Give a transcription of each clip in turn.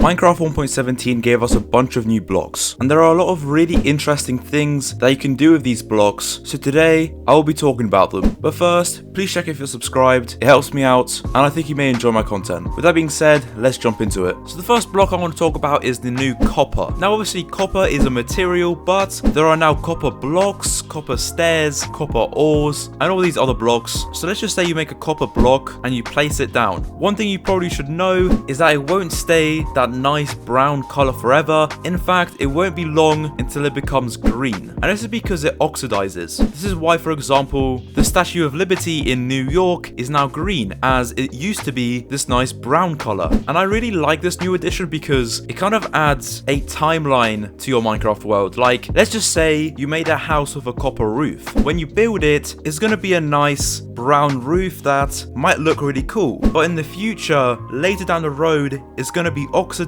Minecraft 1.17 gave us a bunch of new blocks, and there are a lot of really interesting things that you can do with these blocks, so today I will be talking about them. But first, please check if you're subscribed, it helps me out, and I think you may enjoy my content. With that being said, let's jump into it. So the first block I want to talk about is the new copper. Now obviously copper is a material, but there are now copper blocks, copper stairs, copper ores, and all these other blocks. So let's just say you make a copper block and you place it down. One thing you probably should know is that it won't stay that nice brown color forever. In fact, it won't be long until it becomes green, and this is because it oxidizes. This is why, for example, the Statue of Liberty in New York is now green, as it used to be this nice brown color. And I really like this new addition because it kind of adds a timeline to your Minecraft world. Like, let's just say you made a house with a copper roof. When you build it, it's gonna be a nice brown roof that might look really cool, but in the future, later down the road, it's gonna be oxidizing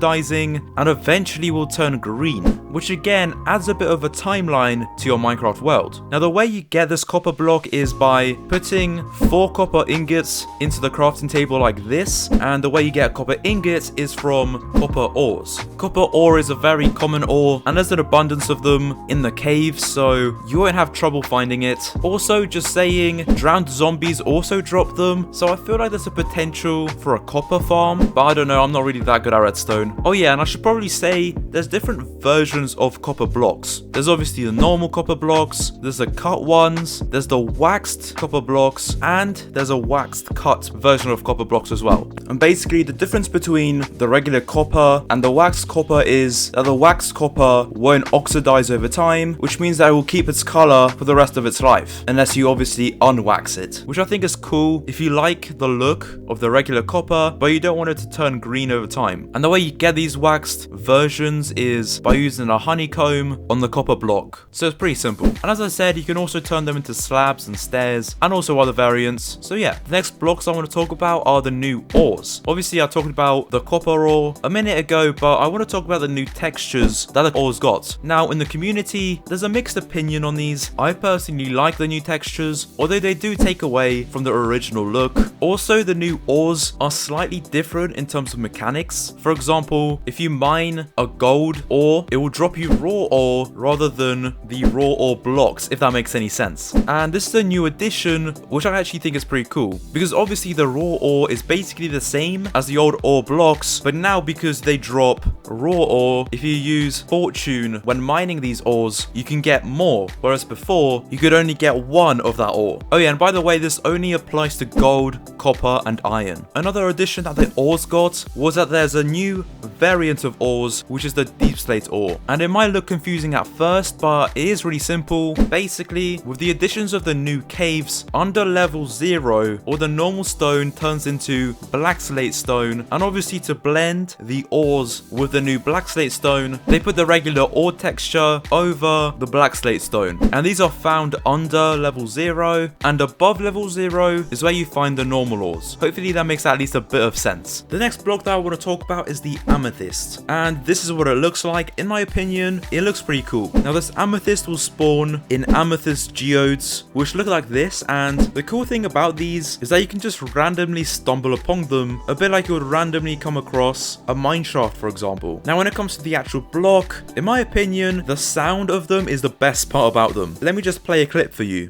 and eventually will turn green, which again adds a bit of a timeline to your Minecraft world. Now the way you get this copper block is by putting 4 copper ingots into the crafting table like this, and the way you get copper ingots is from copper ores. Copper ore is a very common ore, and there's an abundance of them in the caves, so you won't have trouble finding it. Also, just saying, drowned zombies also drop them, so I feel like there's a potential for a copper farm, but I don't know, I'm not really that good at redstone. Oh yeah, and I should probably say there's different versions of copper blocks. There's obviously the normal copper blocks, there's the cut ones, there's the waxed copper blocks, and there's a waxed cut version of copper blocks as well. And basically the difference between the regular copper and the waxed copper is that the waxed copper won't oxidize over time, which means that it will keep its color for the rest of its life, unless you obviously unwax it, which I think is cool if you like the look of the regular copper, but you don't want it to turn green over time. And the way you get these waxed versions is by using a honeycomb on the copper block. So it's pretty simple. And as I said, you can also turn them into slabs and stairs and also other variants. So yeah, the next blocks I want to talk about are the new ores. Obviously I talked about the copper ore a minute ago, but I want to talk about the new textures that the ores got. Now in the community, there's a mixed opinion on these. I personally like the new textures, although they do take away from the original look. Also, the new ores are slightly different in terms of mechanics. For example, if you mine a gold ore, it will drop you raw ore rather than the raw ore blocks, if that makes any sense. And this is a new addition, which I actually think is pretty cool, because obviously the raw ore is basically the same as the old ore blocks, but now because they drop raw ore, if you use fortune when mining these ores, you can get more, whereas before you could only get one of that ore. Oh yeah, and by the way, this only applies to gold, copper and iron. Another addition that the ores got was that there's a new variant of ores, which is the deep slate ore, and it might look confusing at first, but it is really simple. Basically, with the additions of the new caves, under level 0, or the normal stone turns into black slate stone, and obviously to blend the ores with the new black slate stone, they put the regular ore texture over the black slate stone, and these are found under level 0, and above level 0 is where you find the normal ores. Hopefully that makes at least a bit of sense. The next block that I want to talk about is the amethyst, and this is what it looks like. In my opinion, it looks pretty cool. Now this amethyst will spawn in amethyst geodes, which look like this, and the cool thing about these is that you can just randomly stumble upon them, a bit like you would randomly come across a mine shaft, for example. Now when it comes to the actual block, in my opinion, the sound of them is the best part about them. Let me just play a clip for you.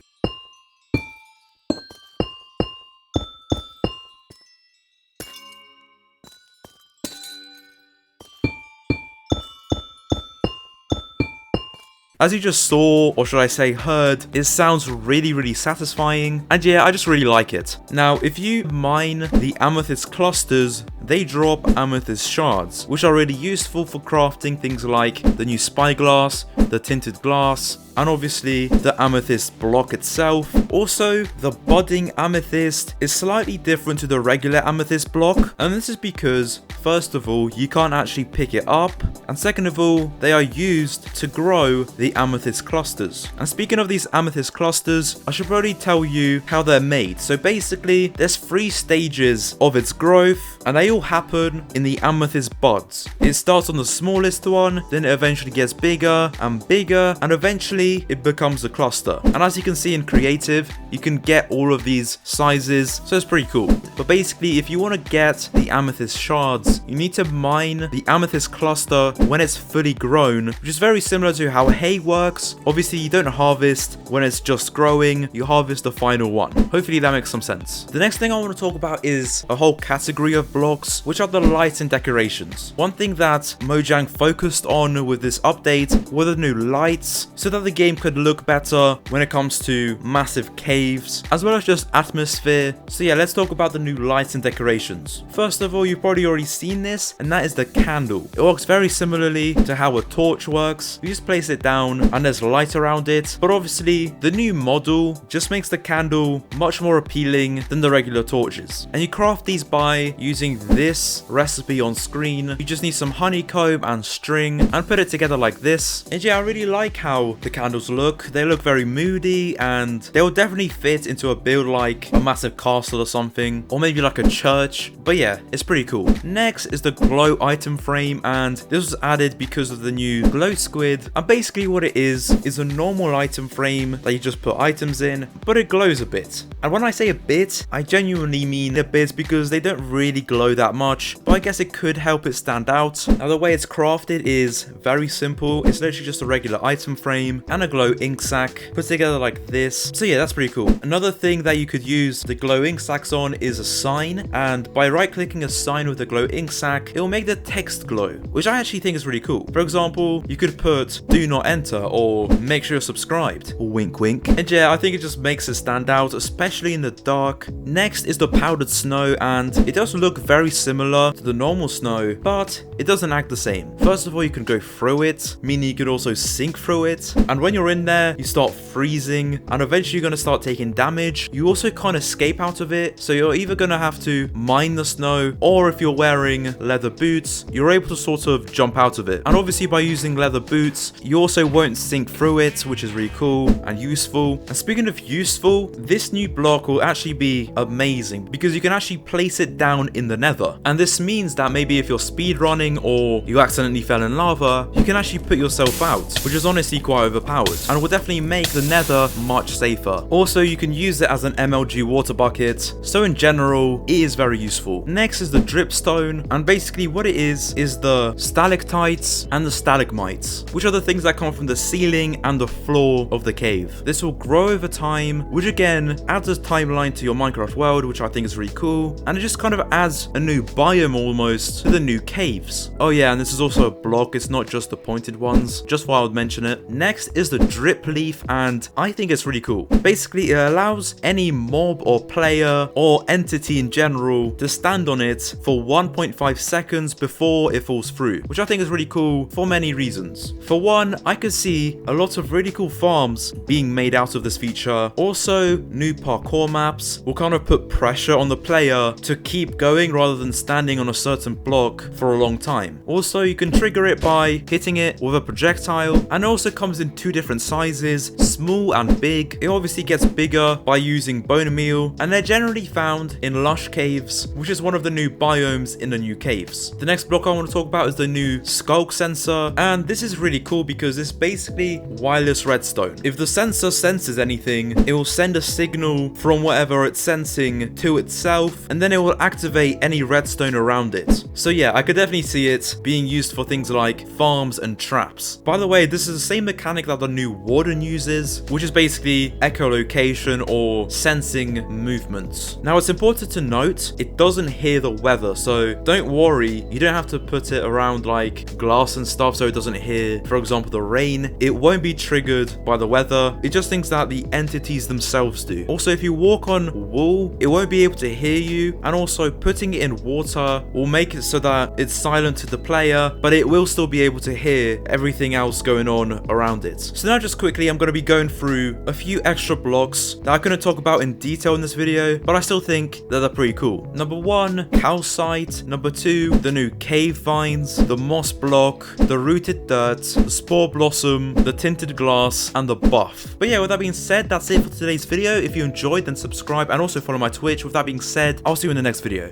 As you just saw, or should I say heard, it sounds really satisfying, and yeah, I just really like it. Now, if you mine the amethyst clusters, they drop amethyst shards, which are really useful for crafting things like the new spyglass, the tinted glass, and obviously the amethyst block itself. Also, the budding amethyst is slightly different to the regular amethyst block, and this is because, first of all, you can't actually pick it up, and second of all, they are used to grow the amethyst clusters. And speaking of these amethyst clusters, I should probably tell you how they're made. So basically, there's 3 stages of its growth, and they all happen in the amethyst buds. It starts on the smallest one, then it eventually gets bigger, and eventually it becomes a cluster. And as you can see in creative, you can get all of these sizes, so it's pretty cool. But basically, if you want to get the amethyst shards, you need to mine the amethyst cluster when it's fully grown, which is very similar to how hay works. Obviously, you don't harvest when it's just growing, you harvest the final one. Hopefully that makes some sense. The next thing I want to talk about is a whole category of blocks, which are the lights and decorations. One thing that Mojang focused on with this update were the new lights, so that the game could look better when it comes to massive caves, as well as just atmosphere. So yeah, let's talk about the new lights and decorations. First of all, you've probably already seen this, and that is the candle. It works very similarly to how a torch works. You just place it down and there's light around it, but obviously the new model just makes the candle much more appealing than the regular torches. And you craft these by using this recipe on screen. You just need some honeycomb and string and put it together like this. And yeah, I really like how the candles look. They look very moody, and they will definitely fit into a build like a massive castle or something, or maybe like a church. But yeah, it's pretty cool. Next is the glow item frame, and this was added because of the new glow squid. And basically what it is a normal item frame that you just put items in, but it glows a bit. And when I say a bit, I genuinely mean a bit, because they don't really glow that much, but I guess it could help it stand out. Now the way it's crafted is very simple. It's literally just a regular item frame and a glow ink sac put together like this. So yeah, that's pretty cool. Another thing that you could use the glow ink sacs on is a sign, and by right clicking a sign with the glow ink sac, it will make the text glow, which I actually think is really cool. For example, you could put do not enter or make sure you're subscribed, or wink wink. And yeah, I think it just makes it stand out, especially in the dark. Next is the powdered snow, and it does look very similar to the normal snow, but it doesn't act the same. First of all, you can go through it, meaning you could also sink through it, and when you're in there, you start freezing, and eventually you're going to start taking damage. You also can't escape out of it, so you're either going to have to mine the snow, or if you're wearing leather boots, you're able to sort of jump out of it. And obviously by using leather boots, you also won't sink through it, which is really cool and useful. And speaking of useful, this new block will actually be amazing, because you can actually place it down in the nether. And this means that maybe if you're speedrunning or you accidentally fell in lava, you can actually put yourself out, which is honestly quite overpowered and will definitely make the nether much safer. Also, you can use it as an MLG water bucket, so in general, it is very useful. Next is the dripstone, and basically what it is the stalactites and the stalagmites, which are the things that come from the ceiling and the floor of the cave. This will grow over time, which again adds a timeline to your Minecraft world, which I think is really cool, and it just kind of adds a new biome almost to the new caves. Oh yeah, and this is also a block, it's not just the pointed ones, just why I would mention it. Next is the drip leaf, and I think it's really cool. Basically, it allows any mob or player or entity in general to stand on it for 1.5 seconds before it falls through, which I think is really cool for many reasons. For one, I could see a lot of really cool farms being made out of this feature. Also, new parkour maps will kind of put pressure on the player to keep going rather than standing on a certain block for a long time. Also, you can trigger it by hitting it with a projectile, and it also comes in two different sizes, small and big. It obviously gets bigger by using bone meal, and they're generally found in lush caves, which is one of the new biomes in the new caves. The next block I want to talk about is the new sculk sensor, and this is really cool because it's basically wireless redstone. If the sensor senses anything, it will send a signal from whatever it's sensing to itself, and then it will activate any redstone around it. So yeah, I could definitely see it being used for things like farms and traps. By the way, this is the same mechanic that the new warden uses, which is basically echolocation or sensing movements. Now it's important to note, it doesn't hear the weather, so don't worry, you don't have to put it around like glass and stuff so it doesn't hear, for example, the rain. It won't be triggered by the weather, it just thinks that the entities themselves do. Also, if you walk on wool, it won't be able to hear you, and also putting it in water will make it so that it's silent to the player, but it will still be able to hear everything else going on around it. So now just quickly, I'm going to be going through a few extra blocks that I couldn't talk about in detail in this video, but I still think that they're pretty cool. Number 1, calcite. Number 2, the new cave vines, the moss block, the rooted dirt, the spore blossom, the tinted glass, and the buff. But yeah, with that being said, that's it for today's video. If you enjoyed, then subscribe and also follow my Twitch. With that being said, I'll see you in the next video.